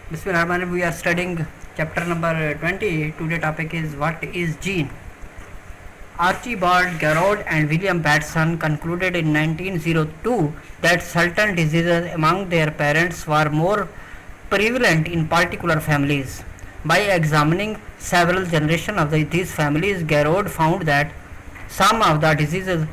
Bismillahirrahmanirrahim. We are studying chapter number 20. Today topic is what is gene. Archibald Garrod and William Batson concluded in 1902 that certain diseases among their parents were more prevalent in particular families. By examining several generations of these families, Garrod found that some of the diseases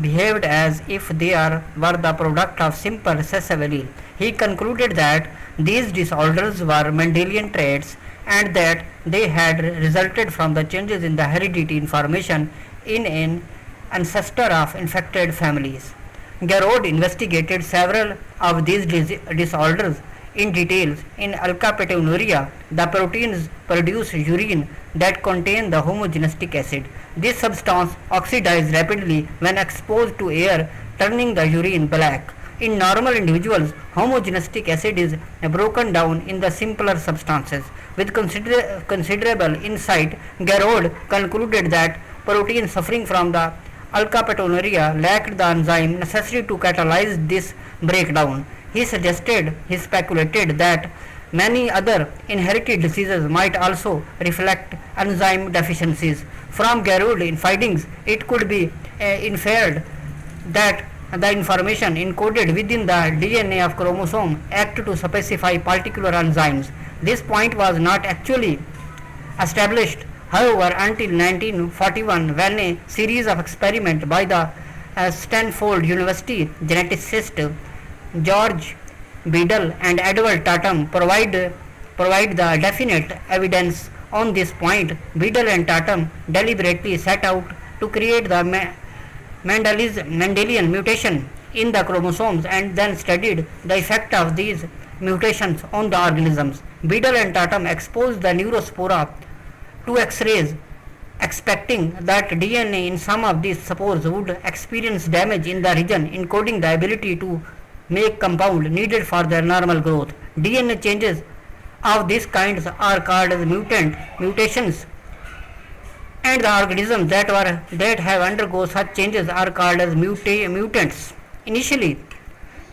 behaved as if they were the product of simple recessive allele. He concluded that these disorders were Mendelian traits and that they had resulted from the changes in the hereditary information in an ancestor of infected families. Garrod investigated several of these disorders in detail. In alkapetonuria, the proteins produce urine that contain the homogenistic acid. This substance oxidizes rapidly when exposed to air, turning the urine black. In normal individuals, homogenistic acid is broken down in the simpler substances. With considerable insight, Garrod concluded that proteins suffering from the alkapetonuria lacked the enzyme necessary to catalyze this breakdown. He speculated that many other inherited diseases might also reflect enzyme deficiencies. From Garrod's findings, it could be inferred that the information encoded within the DNA of chromosome act to specify particular enzymes. This point was not actually established, however, until 1941, when a series of experiments by the Stanford University geneticist George Beadle and Edward Tatum provide the definite evidence on this point. Beadle and Tatum deliberately set out to create the Mendelian mutation in the chromosomes and then studied the effect of these mutations on the organisms. Beadle and Tatum exposed the neurospora to X-rays, expecting that DNA in some of these spores would experience damage in the region encoding the ability to make compound needed for their normal growth. DNA changes of these kinds are called as mutations, and the organisms that have undergone such changes are called as mutants. Initially,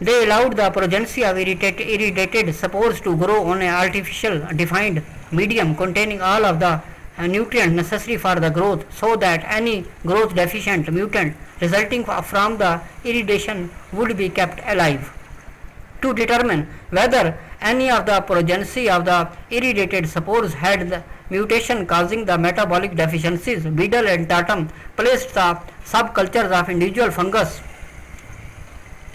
they allowed the progeny of irradiated spores to grow on an artificial defined medium containing all of the nutrients necessary for the growth, so that any growth deficient mutant resulting from the irradiation would be kept alive. To determine whether any of the progeny of the irradiated spores had the mutation causing the metabolic deficiencies, Beadle and Tatum placed the subcultures of individual fungus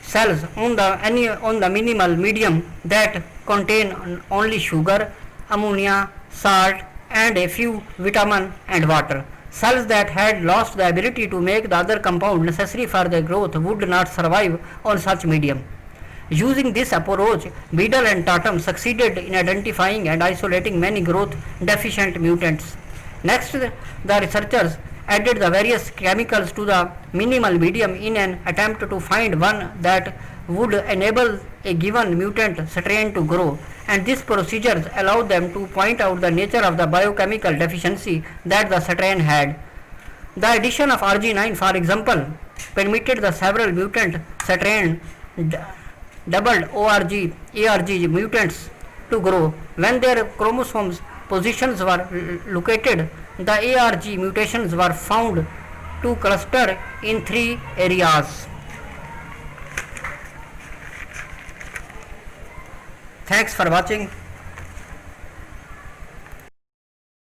cells on the minimal medium that contain only sugar, ammonia, salt, and a few vitamin and water. Cells that had lost the ability to make the other compound necessary for their growth would not survive on such medium. Using this approach, Beadle and Tatum succeeded in identifying and isolating many growth deficient mutants. Next, the researchers added the various chemicals to the minimal medium in an attempt to find one that would enable a given mutant strain to grow, and these procedures allowed them to point out the nature of the biochemical deficiency that the strain had. The addition of Arginine, for example, permitted the several mutant strain doubled ARG mutants to grow. When their chromosomes positions were located, the ARG mutations were found to cluster in 3 areas. Thanks for watching.